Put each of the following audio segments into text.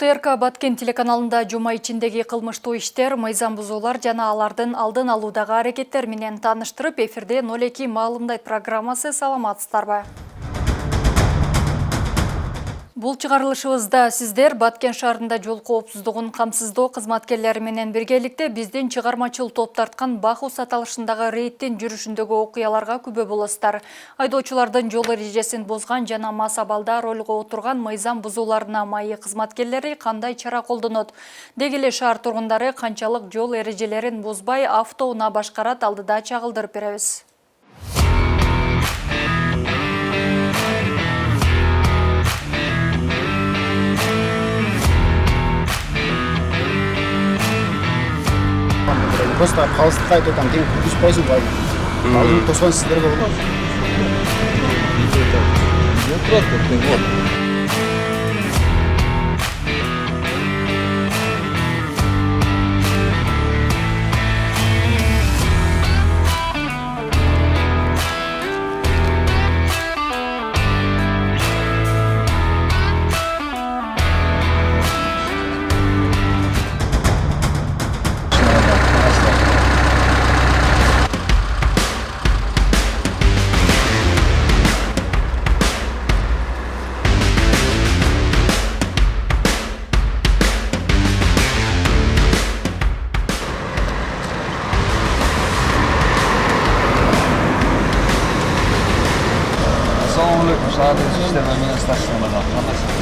ТРК Баткен телеканалында жума ичиндеги кылмыштуу иштер, мыйзам бузуулар жана алардын алдын алуудагы аракеттер менен тааныштырып, эфирде 02 маалымдайт программасы. Саламатсыздарбы? Бул чыгарылышыбызда сиздер Баткен шаарында жол коопсуздугун камсыздоо кызматкерлери менен биргеликте биздин чыгармачыл топ тарткан Бахус аталышындагы рейдтин жүрүшүндөгү окуяларга күбө болосуздар. Айдоочулардын жол эрежесин бузган жана мас абалда ролго отурган мыйзам бузууларына майы кызматкерлери кандай чара колдонот? Деги эле шаар тургундары канчалык жол эрежелерин бузбай автоунаа башкарат, алдыда чагылдырып беребиз. Просто қалыстыққа айтып отам, тең күргізбайсың ғой. Алдын тосқан сіздер болды. Assalamualaikum, sağolun, sistema menен stasionadan qanaqasiz?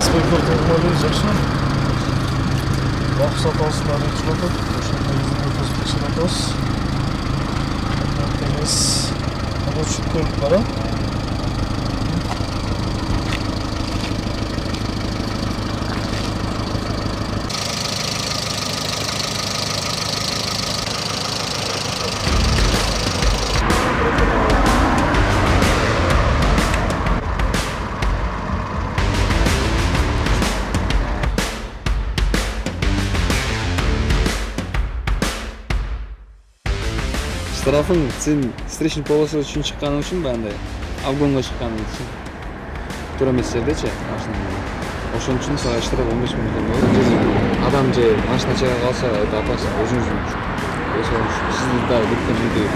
Сколько ты зашел? Бахус аталышындагы чыгып, ошондо изилдөөбүз текшеребиз. Теңиз көлүк бар. Штрафың сен встречный полоса үчүн чыкканың үчүн андай обгонго чыкканың үчүн туура эмес жердечи машина. Ошон үчүн сага штраф 15 000 болот. Адам же машина чыга калса, это опасно өзүңүздүн үчүн. Ошон үчүн сиздин да биттен үйдө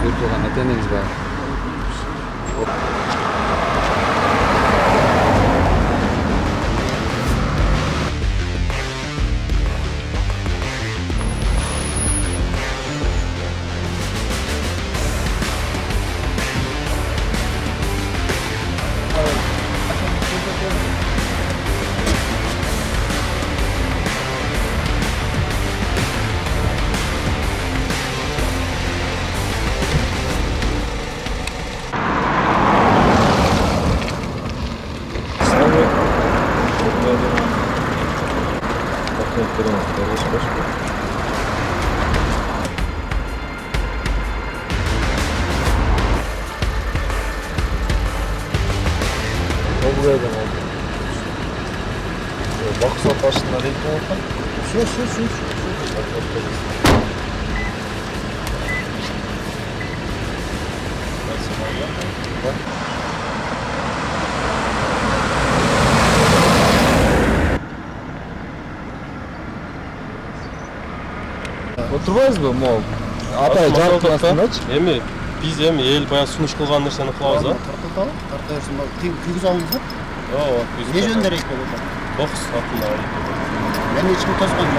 өтүлгөн ата-энеңиз бар. Buraya da oldu. Bak satışında değil mi orada? Şu. Отурбайсызбы, могу. Апай жабылмастыңдарчы. Эми биз эми эл баягы сунуш кылган нерсени кылабыз да. Тарта берсин, күйгүз алыңыз да. Ооба. Не жөнүндө рейд болуп атат? Бокс атында рейд. Мен эч ким тозгон жок.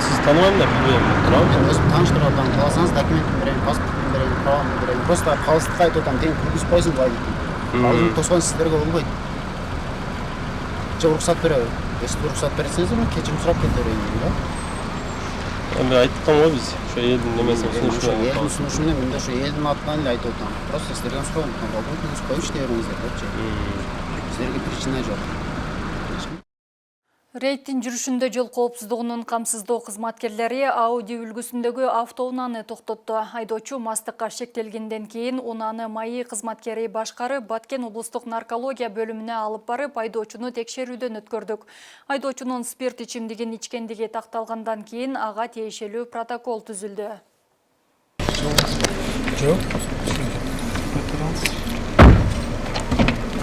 Сиз тааныбайм да, билбейм. Мен өзүм тааныштырып атам. Кааласаңыз документин берейин, паспортун берейин, правамды берейин. Просто калыстыкка айтып атам, тең күйгүзбөйсүң бай. Алдын тосгон сиздерге болбойт. Же уруксат береби. Если уруксат берсеңиз, мен кечирим сурап кете берейин да. Эми айттым го биз. Ошо элдин немесин сунушу. Элдин сунушу менен мен ошо элдин атынан эле айтып атам. Просто сиздерден сурап атам. Болбойт, коюп иштей бериңиздер депчи. Сиздерге причина жок. Рейдтин жүрүшүндө жол коопсуздугунун камсыздоо кызматкерлери Audi үлгүсүндөгү автоунааны токтотту. Айдоочу мастыкка шектелгенден кийин унааны МАИ кызматкери башкарып, Баткен облустук наркология бөлүмүнө алып барып, айдоочуну текшерүүдөн өткөрдүк. Айдоочунун спирт ичимдигин ичкендиги такталгандан кийин ага тиешелүү протокол түзүлдү.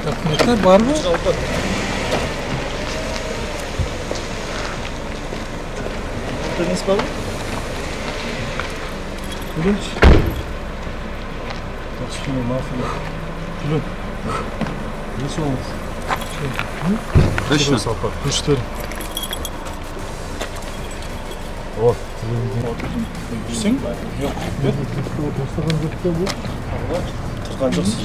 Документтер барбы? Нерсе барбы? Күлүнч. Кичине мафия. Күлүн. Нече болду? Точно. Күчтөр. Вот. Жүрсең? Жок. Турган жоксуз.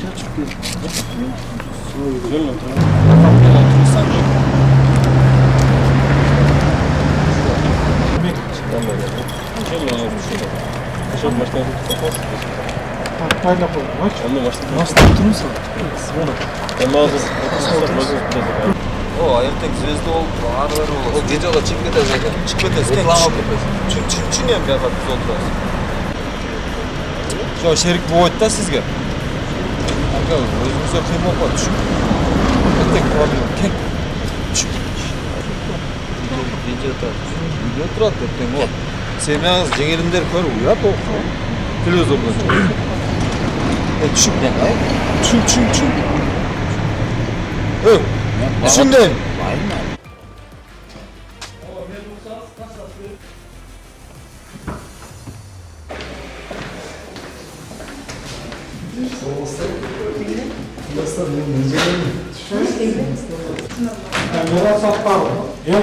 Пайда болду. О, эртең звезда болуп, ары бери болот. Ол гежеге чыгып кетесиз экен. Чыгып кетесиз. Реклама кетесиз. Чүнчүнөм бияка биз отурабыз. Жо шерик болот да сизге. Ака өзүңүзгө кыйын болуп калат түшүн. Эртең проблема кең. Үйдө турат эртең болот. Семьяңыз, жеңелимдер көрүп уят окуп. Телевизордон. Түшүн. Түшүндүм. Камера сатпагы. Мен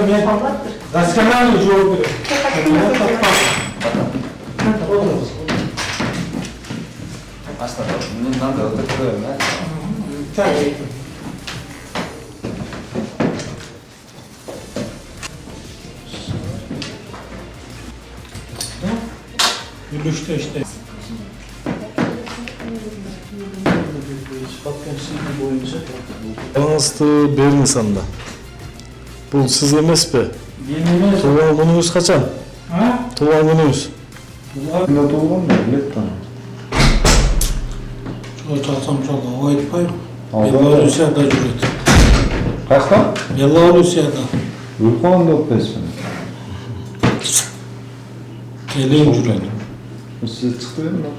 досконально жооп берем. Мне надо вот такое, да? Так. Үлүштө иштейт. Балансты бериңиз анда. Бул сиз эмеспи? Туулган күнүңүз качан? Туулган күнүңүз? Кандай туулган билет да. Чалсам чалга айтпайм. Белоруссияда жүрөт. Кайда? Белоруссияда. Өлкөндө өтпөйсүң. Элең жүрөт. Сиз чыкты эмне?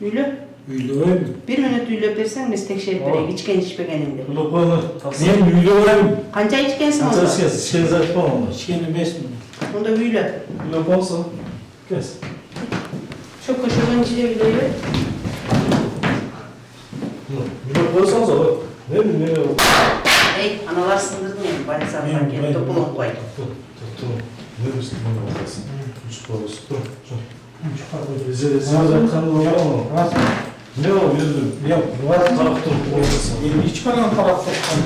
Үйлі? Үйлөйм. Bir minut üylep bersen biz tekşerip bereyik, içken içmegeninde. Өлкөнү мен үйлөйм. Kança içkensin onda? Сиз айтпаган. Ичкен эмесмин. Onda üyle. Өлө болсо. Кес. Çok koşuğun içine üyleyip. Өлө болсоңуз ой. Не? Ey, analar sındırdın yani, bari sarıdan gelip topulun koy. Ne üstüne bakasın? Üç parası. Bize aytkanды болбойбу? Ne o yüzdüm? Yok, Var taraf turup olmasın. Hiç kalan taraf tutkan.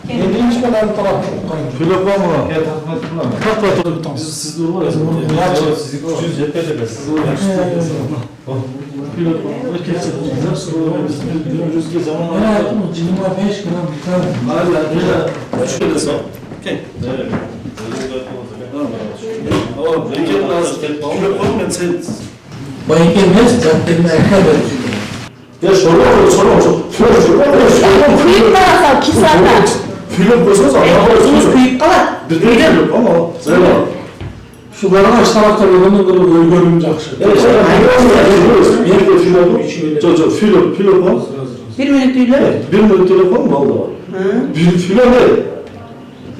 Hiç kalan taraf tutkan. Telefon mu? Evet, hizmet kullanma. Kapat. Biz siz durma. Siz cepede siz Nasıl önümüzdeki zamanlarda 25 gram biter. hala şöyle sağ. Evet. Ama ben sen Bayık emez, zaten erken verecek. Ya soru. Kuyup kalasa kisada. Film koysanız Uzunuz kuyup kala. Film ama söyle. Şu barana iştarakta olanı böyle görüm jakşı. Film var. Bir minut öyle. Bir minut telefon mu oldu? Bir film ne?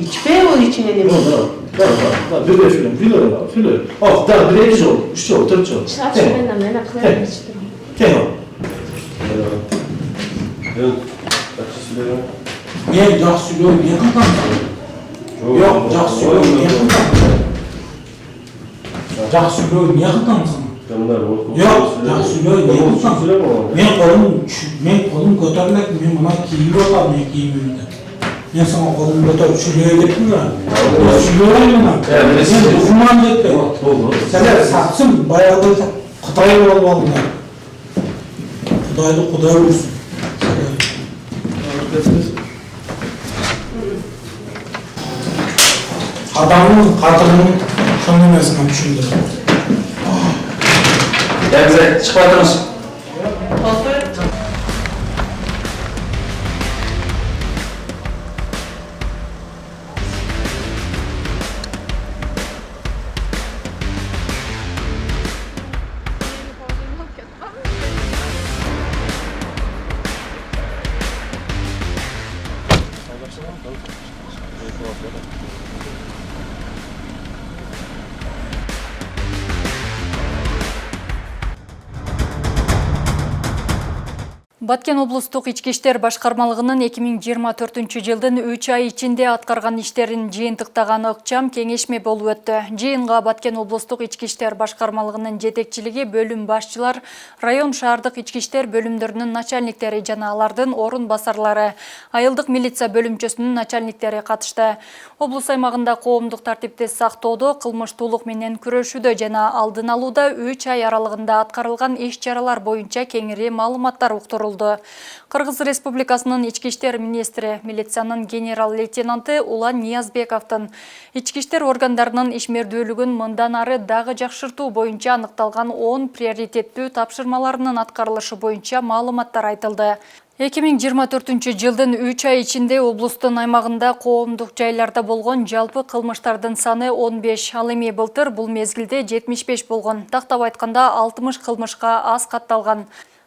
İçmeye o içine demiş. Bir de film. Ah, da bir de iki oldu. Üç oldu, dört oldu. Gel. Niye jakşı görüm, niye kapandı? Yok, jakşı görüm, niye kapandı? Jakşı görüm, niye kapandı sana? Yok, jakşı görüm, niye kapandı? Men kolum ko'tarilak, men buna kiyim olam, men kiyimimde. Men sana kolum ko'tarib shulay deptim ya. Shulay men. Sen dushman depti. Sen satsın, bayağıda Xitoy bo'lib oldilar. Xudoy ursin. Adamın qadrini shunday emasman tushundim. Ya bize çıkıp atırız. Баткен облустук ички иштер башкармалыгынын 2024 жылдын 3 ай ичинде аткарган иштерин жыйынтыктаган ыкчам кеңешме болуп өттү. Жыйынга Баткен облустук ички иштер башкармалыгынын жетекчилиги, бөлүм башчылар, район шаардык ички иштер бөлүмдөрүнүн начальниктери жана алардын орун басарлары, айылдык милиция бөлүмчөсүнүн начальниктери катышты. Облус аймагында коомдук тартипти сактоодо, кылмыштуулук менен күрөшүүдө жана алдын алууда 3 ай аралыгында аткарылган иш-чаралар боюнча кеңири маалыматтар уктурулду. Кыргыз Республикасынын ички иштер министри, милициянын генерал-лейтенанты Улан Ниязбековдун ички иштер органдарынын ишмердүүлүгүн мындан ары дагы жакшыртуу боюнча аныкталган 10 приоритеттүү тапшырмаларынын аткарылышы боюнча маалыматтар айтылды. 2024 жылдын 3 ай ичинде облустун аймагында коомдук жайларда болгон жалпы кылмыштардын саны 15, ал эми былтыр бул мезгилде 75 болгон. Тактап айтканда 60 кылмышка аз катталган.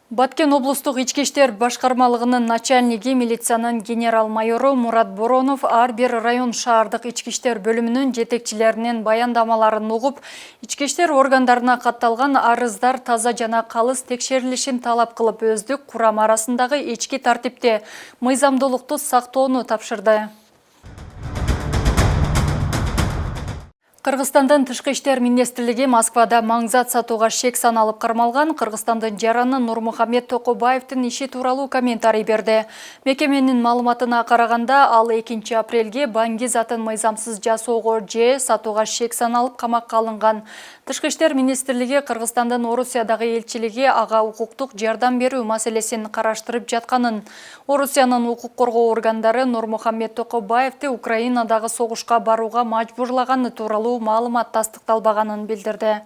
Баткен облустук ички иштер башкармалыгынын начальниги, милициянын генерал-майору Мурат Боронов ар бир район шаардык ички иштер бөлүмүнүн жетекчилеринин баяндамаларын угуп, ички иштер органдарына катталган арыздар таза жана калыс текшерилишин талап кылып, өздүк курам арасындагы ички тартипти, мыйзамдуулукту сактоону тапшырды. Кыргызстандын тышкы иштер министрлиги Москвада маңзат сатууга шек саналып кармалган Кыргызстандын жараны Нурмухамед Токобаевдин иши тууралуу комментарий берди. Мекеменин маалыматына караганда, ал 2 апрелге банги затын мыйзамсыз жасоого же сатууга шек саналып камакка алынган. Тышкы иштер министрлиги Кыргызстандын Орусиядагы элчилиги ага укуктук жардам берүү маселесин караштырып жатканын, Орусиянын укук коргоо органдары Нурмухамед Токобаевди Украинадагы согушка барууга мажбурлаганы тууралуу маалымат тастыкталбаганын билдирди.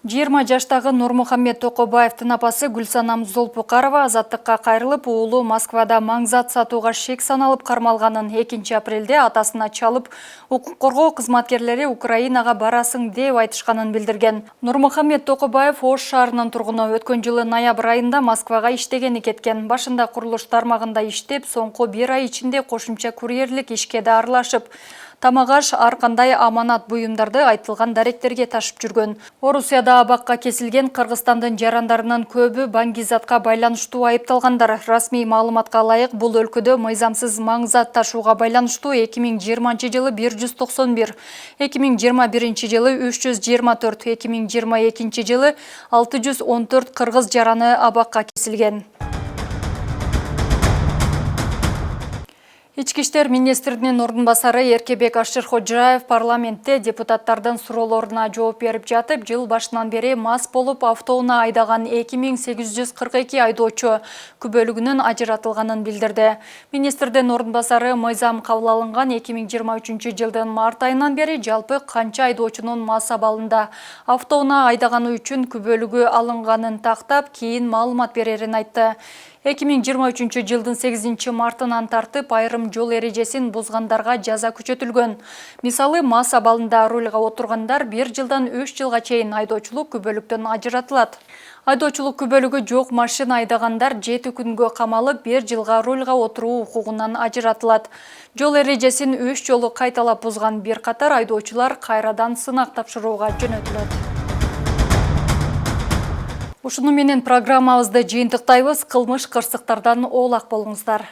20 жаштагы Нурмухамед Токобаевдин апасы Гүлсанам Золпукарова азаттыкка кайрылып, уулу Москвада маңзат сатууга шек саналып кармалганын 2 апрелде атасына чалып, укук коргоо кызматкерлери Украинага барасың деп айтышканын билдирген. Нурмухамед Токобаев Ош шаарынын тургуну, өткөн жылы ноябрь айында Москвага иштегени кеткен. Башында курулуш тармагында иштеп, соңку 1 ай ичинде кошумча курьерлик ишке да аралашып, тамагаш ар кандай аманат буюмдарды айтылган даректерге ташып жүргөн. Орусияда абакка кесилген Кыргызстандын жарандарынын көбү баңгизатка байланыштуу айыпталгандар. Расмий маалыматка ылайык, бул өлкөдө мыйзамсыз маңзат ташууга байланыштуу 2020 жылы 191, 2021 жылы 324, 2022 жылы 614 кыргыз жараны абакка кесилген. Ички иштер министринин ордун басары Эркебек Ашырхожаев парламентте депутаттардын суроолоруна жооп берип жатып, жыл башынан бери мас болуп автоунаа айдаган 2842 айдоочу күбөлүгүнүн ажыратылганын билдирди. Министрдин ордун басары мыйзам кабыл алынган 2023 жылдын март айынан бери жалпы канча айдоочунун мас абалында автоунаа айдаганы үчүн күбөлүгү алынганын тактап, кийин маалымат берерин айтты. 2023 жылдын 8 мартынан тартып айрым жол эрежесин бузгандарга жаза күчөтүлгөн. Мисалы, мас абалында рулга отургандар 1 жылдан 3 жылга чейин айдоочулук күбөлүктөн ажыратылат. Айдоочулук күбөлүгү жок машина айдагандар 7 күнгө камалып 1 жылга рулга отуруу укугунан ажыратылат. Жол эрежесин 3 жолу кайталап бузган бир катар айдоочулар кайрадан сынак тапшырууга жөнөтүлөт. Ушуну менен программабызды жыйынтыктайбыз. Кылмыш кырсыктардан оолак болуңуздар.